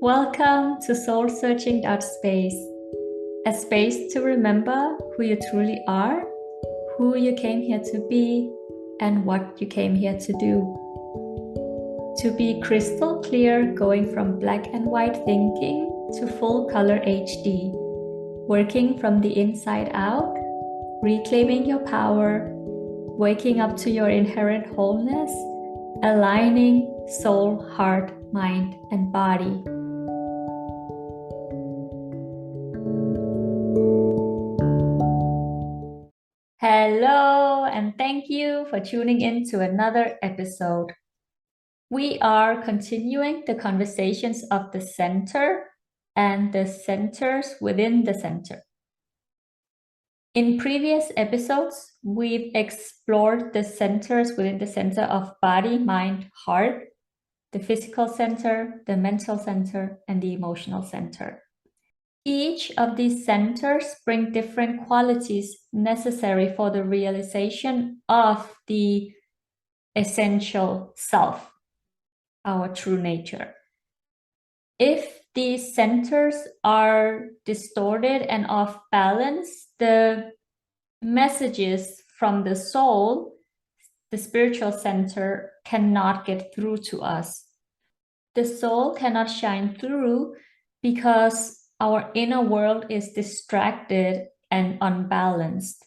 Welcome to Soul Searching Space, a space to remember who you truly are, who you came here to be, and what you came here to do. To be crystal clear, going from black and white thinking to full color HD, working from the inside out, reclaiming your power, waking up to your inherent wholeness, aligning soul, heart, mind, and body. Hello, and thank you for tuning in to another episode. We are continuing the conversations of the center and the centers within the center. In previous episodes, we've explored the centers within the center of body, mind, heart, the physical center, the mental center, and the emotional center. Each of these centers bring different qualities necessary for the realization of the essential self, our true nature. If these centers are distorted and off balance, the messages from the soul, the spiritual center, cannot get through to us. The soul cannot shine through because our inner world is distracted and unbalanced.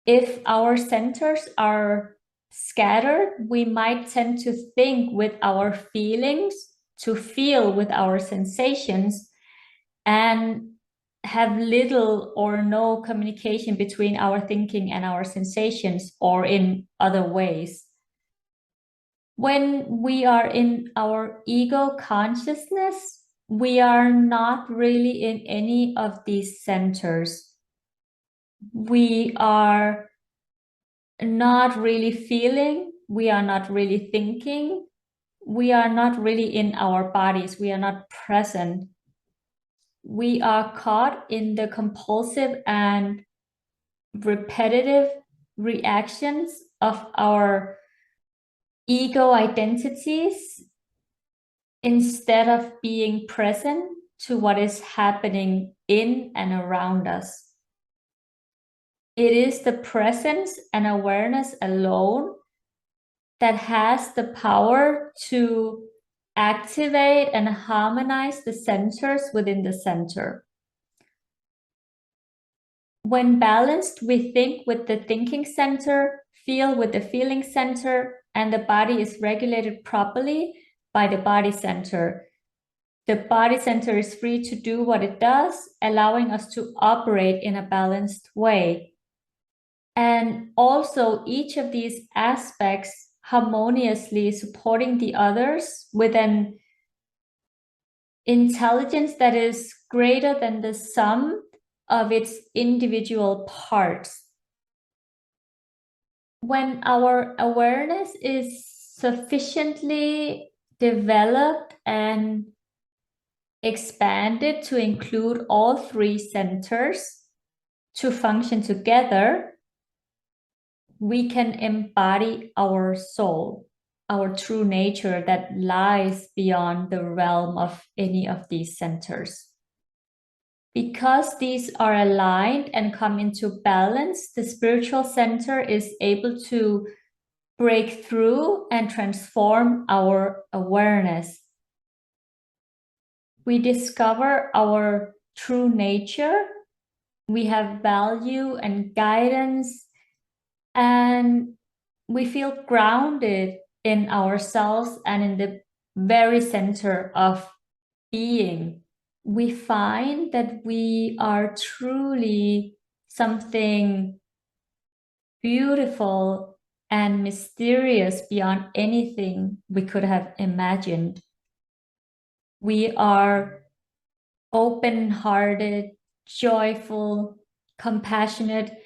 If our centers are scattered, we might tend to think with our feelings, to feel with our sensations, and have little or no communication between our thinking and our sensations, or in other ways. When we are in our ego consciousness, we are not really in any of these centers. We are not really feeling, we are not really thinking, we are not really in our bodies, we are not present. We are caught in the compulsive and repetitive reactions of our ego identities instead of being present to what is happening in and around us. It is the presence and awareness alone that has the power to activate and harmonize the centers within the center. When balanced, we think with the thinking center, feel with the feeling center, and the body is regulated properly by the body center. The body center is free to do what it does, allowing us to operate in a balanced way. And also each of these aspects harmoniously supporting the others with an intelligence that is greater than the sum of its individual parts. When our awareness is sufficiently developed and expanded to include all three centers to function together, we can embody our soul, our true nature that lies beyond the realm of any of these centers. Because these are aligned and come into balance, the spiritual center is able to break through and transform our awareness. We discover our true nature. We have value and guidance, and we feel grounded in ourselves and in the very center of being. We find that we are truly something beautiful and mysterious beyond anything we could have imagined. We are open-hearted, joyful, compassionate,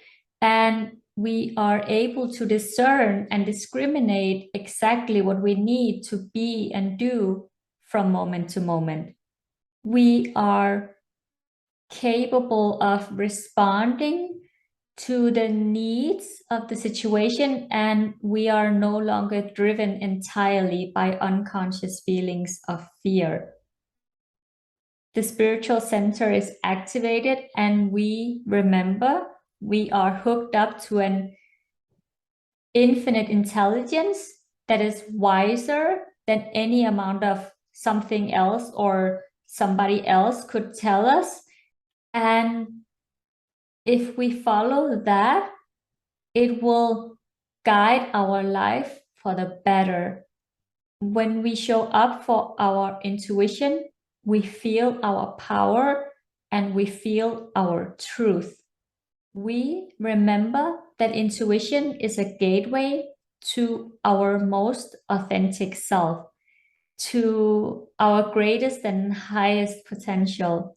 and we are able to discern and discriminate exactly what we need to be and do from moment to moment. We are capable of responding to the needs of the situation, and we are no longer driven entirely by unconscious feelings of fear. the spiritual center is activated and we remember we are hooked up to an infinite intelligence that is wiser than any amount of something else or somebody else could tell us. And if we follow that, it will guide our life for the better. When we show up for our intuition, we feel our power and we feel our truth. We remember that intuition is a gateway to our most authentic self, to our greatest and highest potential.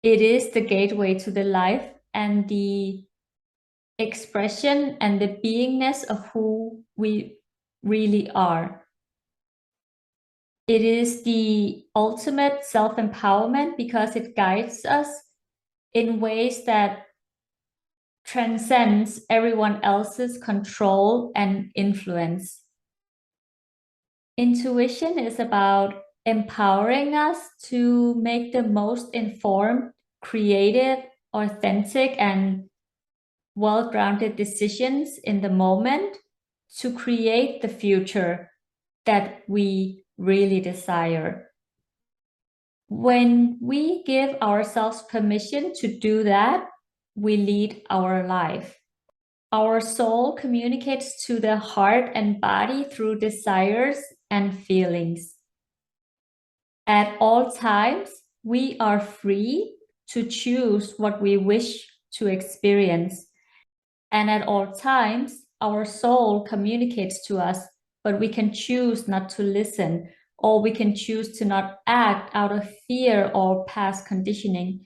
It is the gateway to the life and the expression and the beingness of who we really are. It is the ultimate self-empowerment because it guides us in ways that transcends everyone else's control and influence. Intuition is about empowering us to make the most informed, creative, authentic, and well-grounded decisions in the moment to create the future that we really desire. When we give ourselves permission to do that, we lead our life. Our soul communicates to the heart and body through desires and feelings. At all times, we are free to choose what we wish to experience. And at all times, our soul communicates to us, but we can choose not to listen, or we can choose to not act out of fear or past conditioning.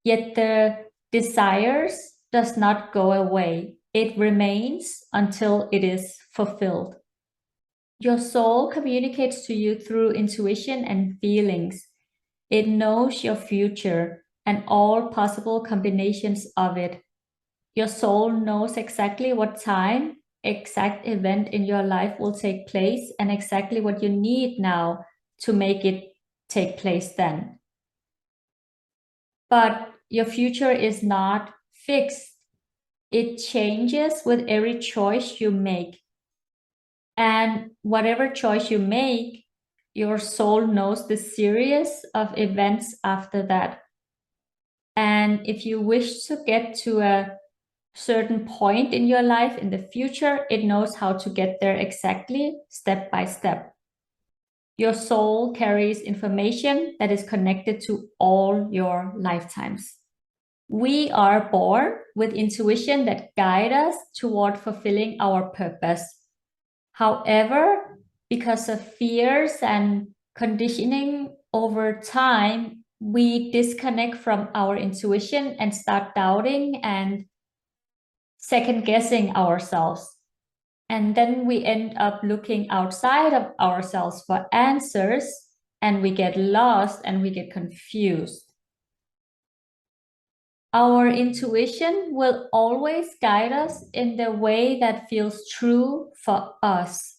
Yet the desires does not go away. It remains until it is fulfilled. Your soul communicates to you through intuition and feelings. It knows your future and all possible combinations of it. Your soul knows exactly what time, exact event in your life will take place and exactly what you need now to make it take place then. But your future is not fixed. It changes with every choice you make. And whatever choice you make, your soul knows the series of events after that. And if you wish to get to a certain point in your life in the future, it knows how to get there exactly, step by step. Your soul carries information that is connected to all your lifetimes. We are born with intuition that guides us toward fulfilling our purpose. However, because of fears and conditioning over time, we disconnect from our intuition and start doubting and second guessing ourselves. And then we end up looking outside of ourselves for answers, and we get lost and we get confused. Our intuition will always guide us in the way that feels true for us.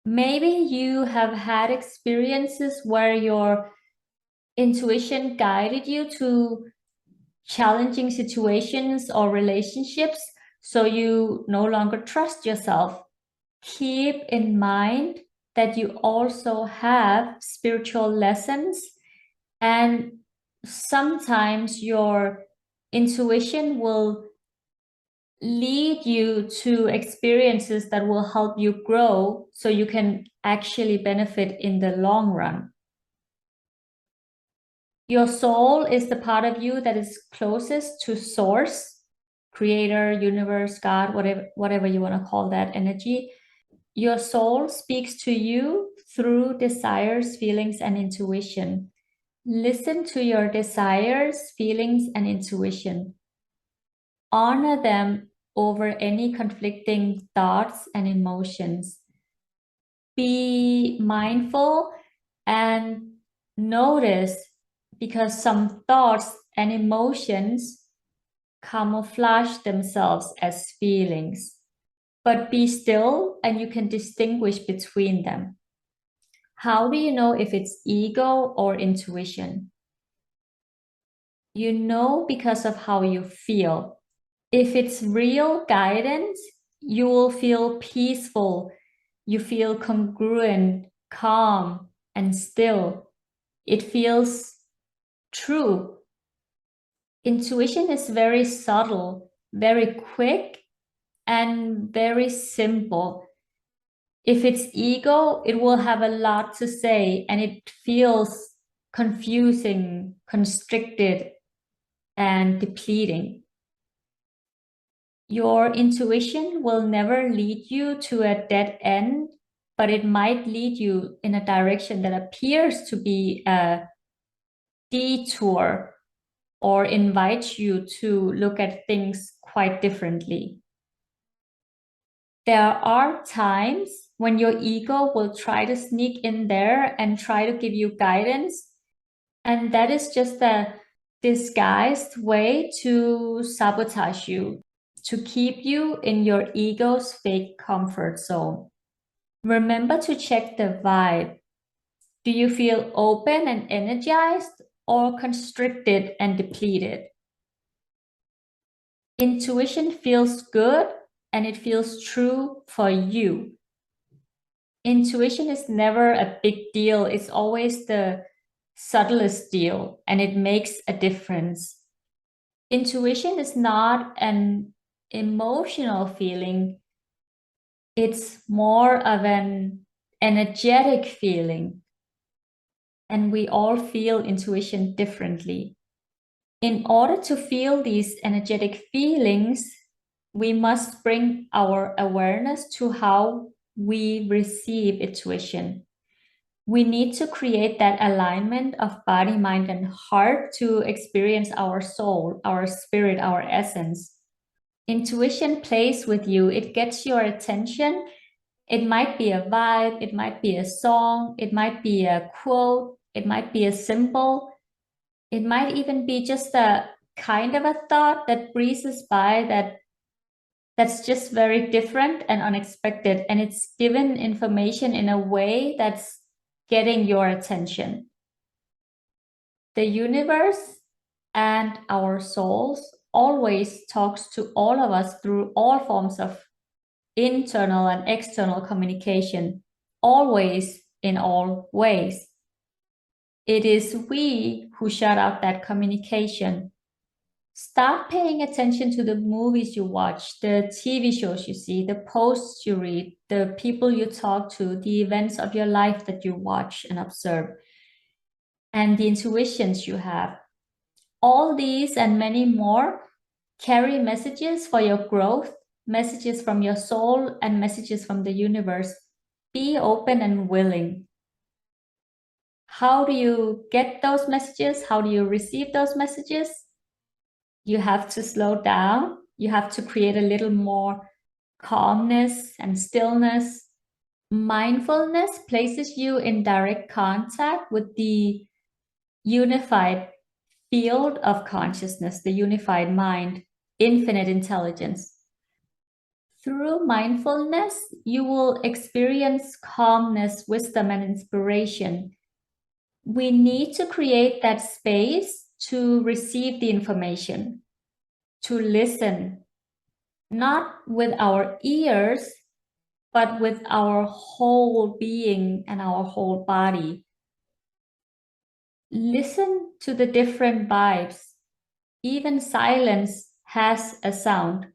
Maybe you have had experiences where your intuition guided you to challenging situations or relationships, so you no longer trust yourself. Keep in mind that you also have spiritual lessons, and sometimes your intuition will lead you to experiences that will help you grow so you can actually benefit in the long run. Your soul is the part of you that is closest to source, creator, universe, God, whatever you want to call that energy. Your soul speaks to you through desires, feelings, and intuition. Listen to your desires, feelings, and intuition. Honor them over any conflicting thoughts and emotions. Be mindful and notice, because some thoughts and emotions camouflage themselves as feelings. But be still and you can distinguish between them. How do you know if it's ego or intuition? You know because of how you feel. If it's real guidance, you will feel peaceful. You feel congruent, calm, and still. It feels true. Intuition is very subtle, very quick, and very simple. If it's ego, it will have a lot to say and it feels confusing, constricted, and depleting. Your intuition will never lead you to a dead end, but it might lead you in a direction that appears to be a detour or invite you to look at things quite differently. There are times when your ego will try to sneak in there and try to give you guidance, and that is just a disguised way to sabotage you, to keep you in your ego's fake comfort zone. Remember to check the vibe. Do you feel open and energized or constricted and depleted? Intuition feels good and it feels true for you. Intuition is never a big deal. It's always the subtlest deal and it makes a difference. Intuition is not an emotional feeling. It's more of an energetic feeling. And we all feel intuition differently. In order to feel these energetic feelings, we must bring our awareness to how we receive intuition. We need to create that alignment of body, mind, and heart to experience our soul, our spirit, our essence. Intuition plays with you, it gets your attention. It might be a vibe, it might be a song, it might be a quote, it might be a symbol, it might even be just a kind of a thought that breezes by that's just very different and unexpected, and it's given information in a way that's getting your attention. The universe and our souls always talks to all of us through all forms of internal and external communication, always in all ways. It is we who shut out that communication. Start paying attention to the movies you watch, the TV shows you see, the posts you read, the people you talk to, the events of your life that you watch and observe, and the intuitions you have. All these and many more carry messages for your growth, messages from your soul, and messages from the universe. Be open and willing. How do you get those messages? How do you receive those messages? You have to slow down. You have to create a little more calmness and stillness. Mindfulness places you in direct contact with the unified field of consciousness, the unified mind, infinite intelligence. Through mindfulness, you will experience calmness, wisdom, and inspiration. We need to create that space to receive the information, to listen, not with our ears, but with our whole being and our whole body. Listen to the different vibes. Even silence has a sound.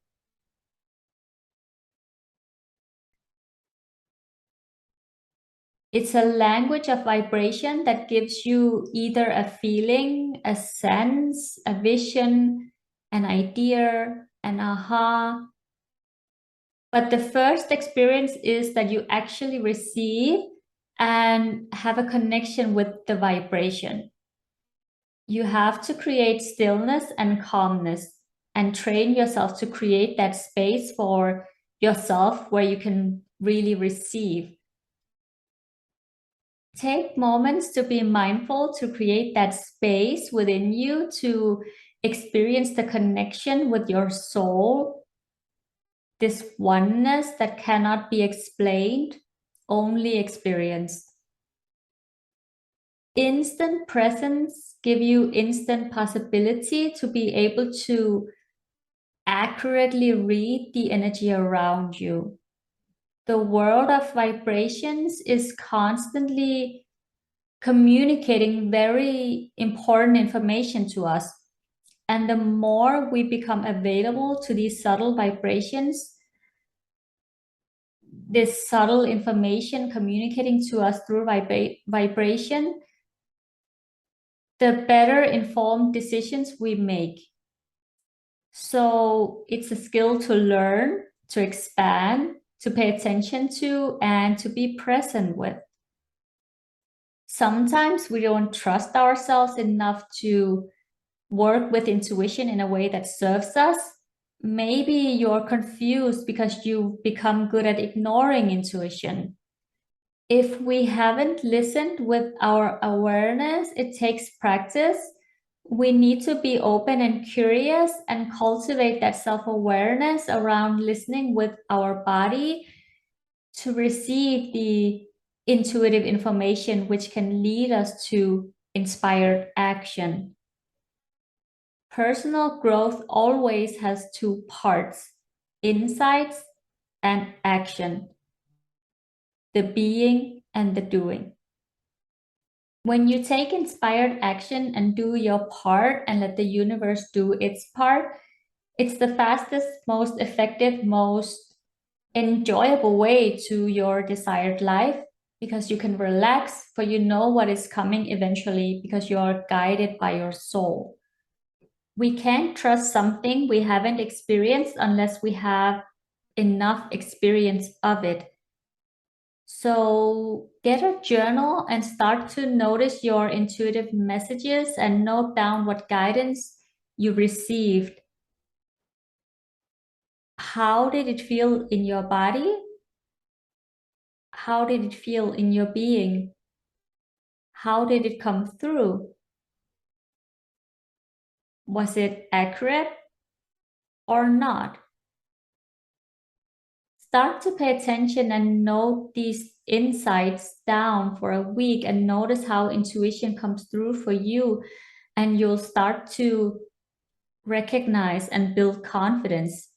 It's a language of vibration that gives you either a feeling, a sense, a vision, an idea, an aha. But the first experience is that you actually receive and have a connection with the vibration. You have to create stillness and calmness and train yourself to create that space for yourself where you can really receive. Take moments to be mindful, to create that space within you to experience the connection with your soul, this oneness that cannot be explained, only experienced. Instant presence give you instant possibility to be able to accurately read the energy around you. The world of vibrations is constantly communicating very important information to us. And the more we become available to these subtle vibrations, this subtle information communicating to us through vibration, the better informed decisions we make. So it's a skill to learn, to expand, to pay attention to, and to be present with. Sometimes we don't trust ourselves enough to work with intuition in a way that serves us. Maybe you're confused because you've become good at ignoring intuition. If we haven't listened with our awareness, it takes practice. We need to be open and curious and cultivate that self-awareness around listening with our body to receive the intuitive information which can lead us to inspired action. Personal growth always has two parts, insights and action, the being and the doing. When you take inspired action and do your part and let the universe do its part, it's the fastest, most effective, most enjoyable way to your desired life, because you can relax, for you know what is coming eventually, because you are guided by your soul. We can't trust something we haven't experienced unless we have enough experience of it. So get a journal and start to notice your intuitive messages and note down what guidance you received. How did it feel in your body? How did it feel in your being? How did it come through? Was it accurate or not? Start to pay attention and note these insights down for a week and notice how intuition comes through for you, and you'll start to recognize and build confidence.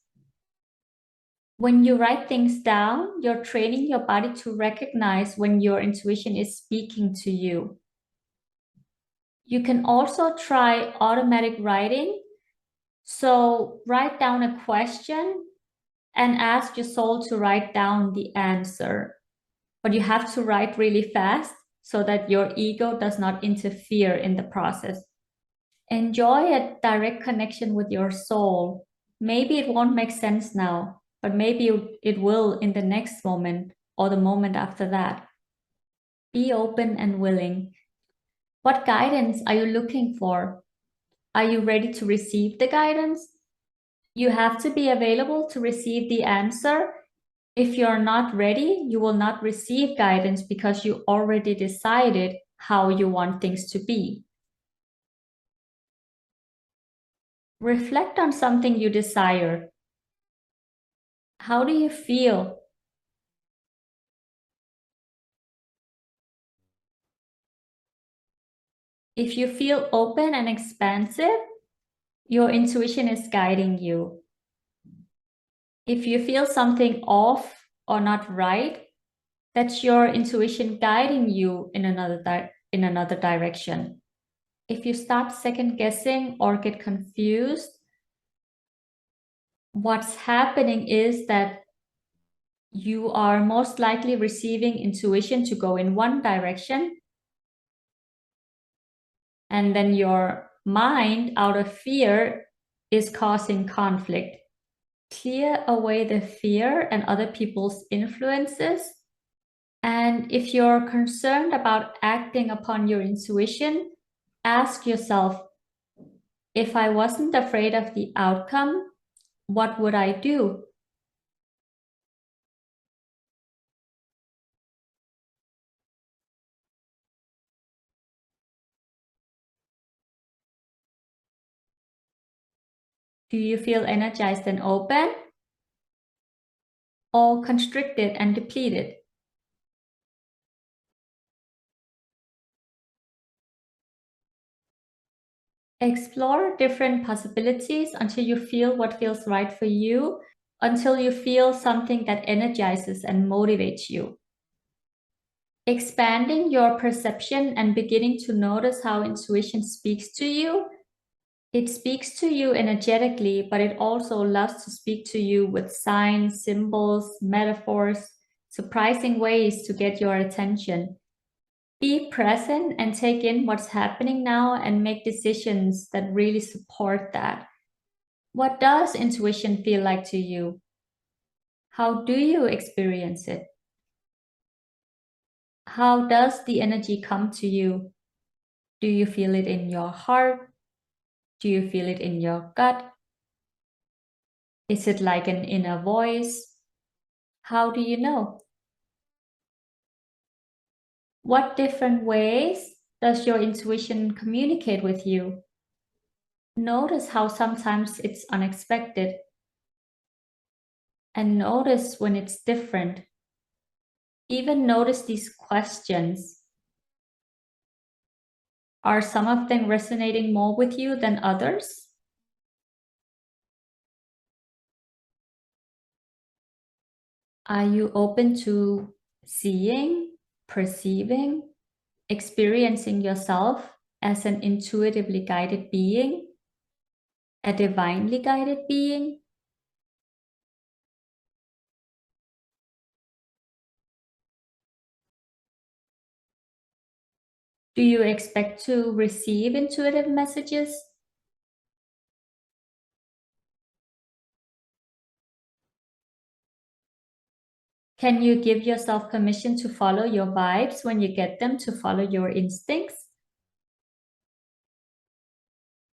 When you write things down, you're training your body to recognize when your intuition is speaking to you. You can also try automatic writing. So write down a question and ask your soul to write down the answer. But you have to write really fast so that your ego does not interfere in the process. Enjoy a direct connection with your soul. Maybe it won't make sense now, but maybe it will in the next moment or the moment after that. Be open and willing. What guidance are you looking for? Are you ready to receive the guidance? You have to be available to receive the answer. If you're not ready, you will not receive guidance because you already decided how you want things to be. Reflect on something you desire. How do you feel? If you feel open and expansive, your intuition is guiding you. If you feel something off or not right, that's your intuition guiding you in another direction. If you start second guessing or get confused, what's happening is that you are most likely receiving intuition to go in one direction, and then your mind, out of fear, is causing conflict. Clear away the fear and other people's influences. And if you're concerned about acting upon your intuition, ask yourself, if I wasn't afraid of the outcome, what would I do? Do you feel energized and open, or constricted and depleted? Explore different possibilities until you feel what feels right for you, until you feel something that energizes and motivates you. Expanding your perception and beginning to notice how intuition speaks to you. It speaks to you energetically, but it also loves to speak to you with signs, symbols, metaphors, surprising ways to get your attention. Be present and take in what's happening now and make decisions that really support that. What does intuition feel like to you? How do you experience it? How does the energy come to you? Do you feel it in your heart? Do you feel it in your gut? Is it like an inner voice? How do you know? What different ways does your intuition communicate with you? Notice how sometimes it's unexpected, and notice when it's different. Even notice these questions. Are some of them resonating more with you than others? Are you open to seeing, perceiving, experiencing yourself as an intuitively guided being, a divinely guided being? Do you expect to receive intuitive messages? Can you give yourself permission to follow your vibes when you get them, to follow your instincts?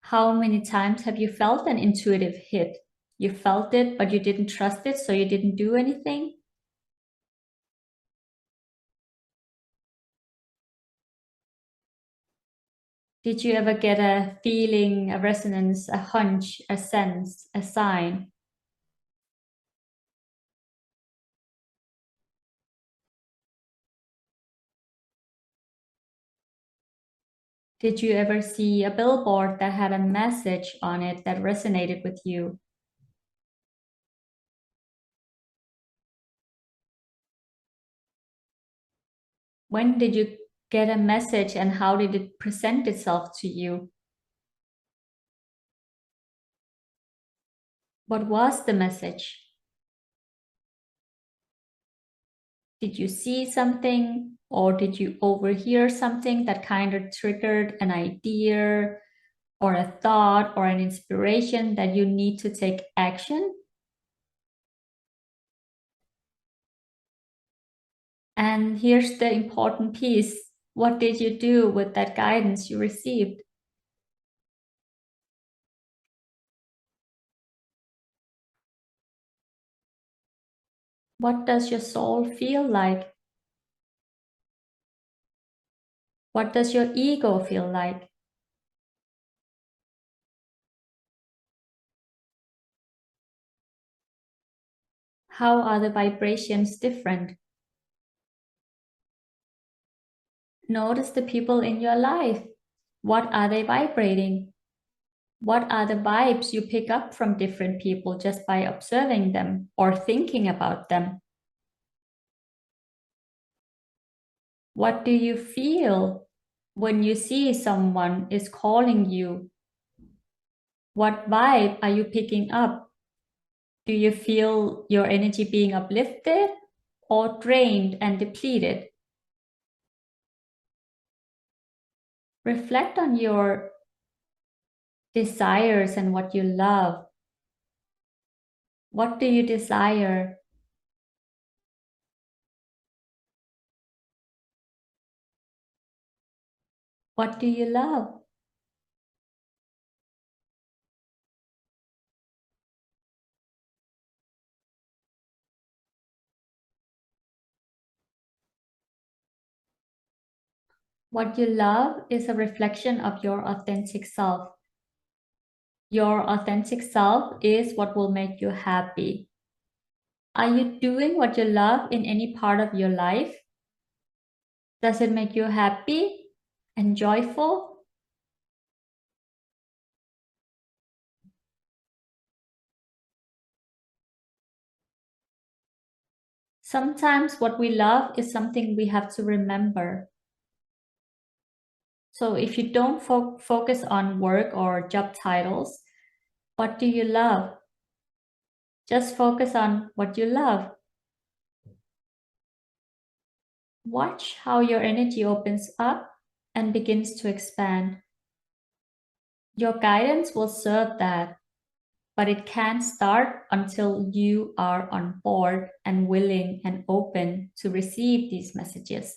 How many times have you felt an intuitive hit? You felt it, but you didn't trust it, so you didn't do anything? Did you ever get a feeling, a resonance, a hunch, a sense, a sign? Did you ever see a billboard that had a message on it that resonated with you? When did you get a message and how did it present itself to you? What was the message? Did you see something or did you overhear something that kind of triggered an idea or a thought or an inspiration that you need to take action? And here's the important piece. What did you do with that guidance you received? What does your soul feel like? What does your ego feel like? How are the vibrations different? Notice the people in your life. What are they vibrating? What are the vibes you pick up from different people just by observing them or thinking about them? What do you feel when you see someone is calling you? What vibe are you picking up? Do you feel your energy being uplifted or drained and depleted? Reflect on your desires and what you love. What do you desire? What do you love? What you love is a reflection of your authentic self. Your authentic self is what will make you happy. Are you doing what you love in any part of your life? Does it make you happy and joyful? Sometimes what we love is something we have to remember. So if you don't focus on work or job titles, what do you love? Just focus on what you love. Watch how your energy opens up and begins to expand. Your guidance will serve that, but it can't start until you are on board and willing and open to receive these messages.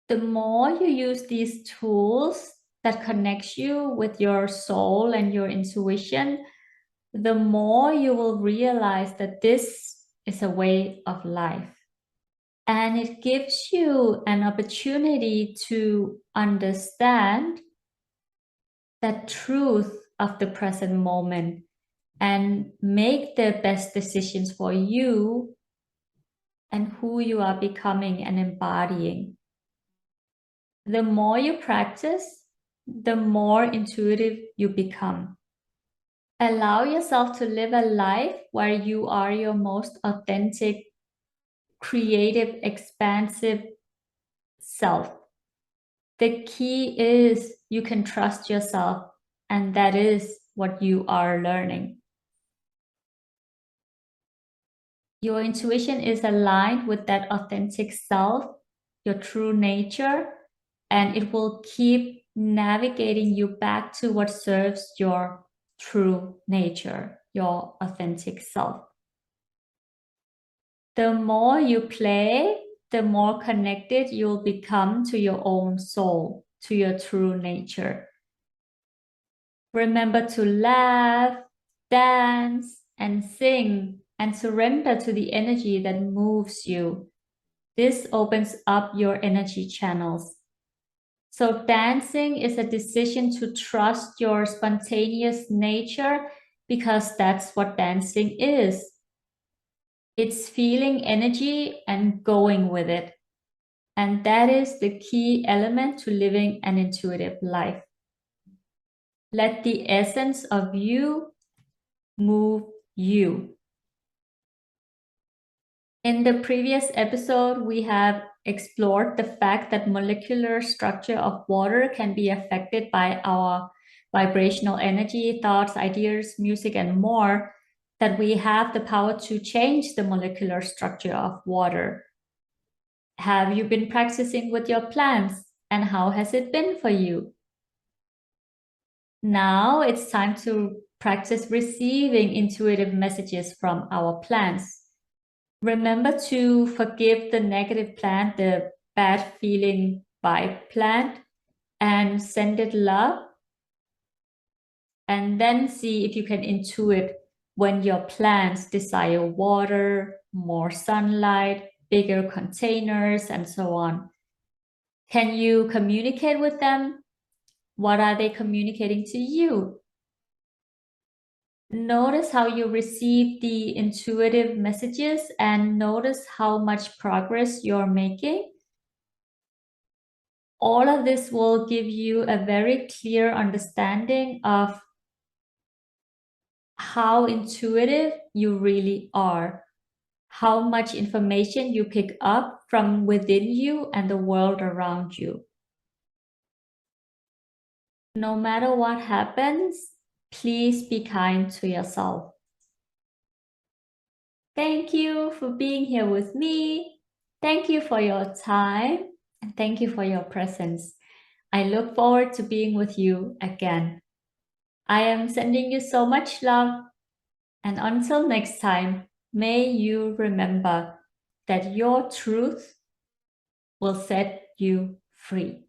The more you use these tools that connects you with your soul and your intuition, the more you will realize that this is a way of life. And it gives you an opportunity to understand the truth of the present moment and make the best decisions for you and who you are becoming and embodying. The more you practice, the more intuitive you become. Allow yourself to live a life where you are your most authentic, creative, expansive self. The key is you can trust yourself, and that is what you are learning. Your intuition is aligned with that authentic self, your true nature, and it will keep navigating you back to what serves your true nature, your authentic self. The more you play, the more connected you'll become to your own soul, to your true nature. Remember to laugh, dance, and sing, and surrender to the energy that moves you. This opens up your energy channels. So dancing is a decision to trust your spontaneous nature, because that's what dancing is. It's feeling energy and going with it. And that is the key element to living an intuitive life. Let the essence of you move you. In the previous episode, we have explored the fact that molecular structure of water can be affected by our vibrational energy, thoughts, ideas, music, and more, that we have the power to change the molecular structure of water. Have you been practicing with your plants, and how has it been for you? Now it's time to practice receiving intuitive messages from our plants. Remember to forgive the negative plant, the bad feeling vibe plant, and send it love. And then see if you can intuit when your plants desire water, more sunlight, bigger containers, and so on. Can you communicate with them? What are they communicating to you? Notice how you receive the intuitive messages and notice how much progress you're making. All of this will give you a very clear understanding of how intuitive you really are, how much information you pick up from within you and the world around you. No matter what happens, please be kind to yourself. Thank you for being here with me. Thank you for your time, and thank you for your presence. I look forward to being with you again. I am sending you so much love, and until next time, may you remember that your truth will set you free.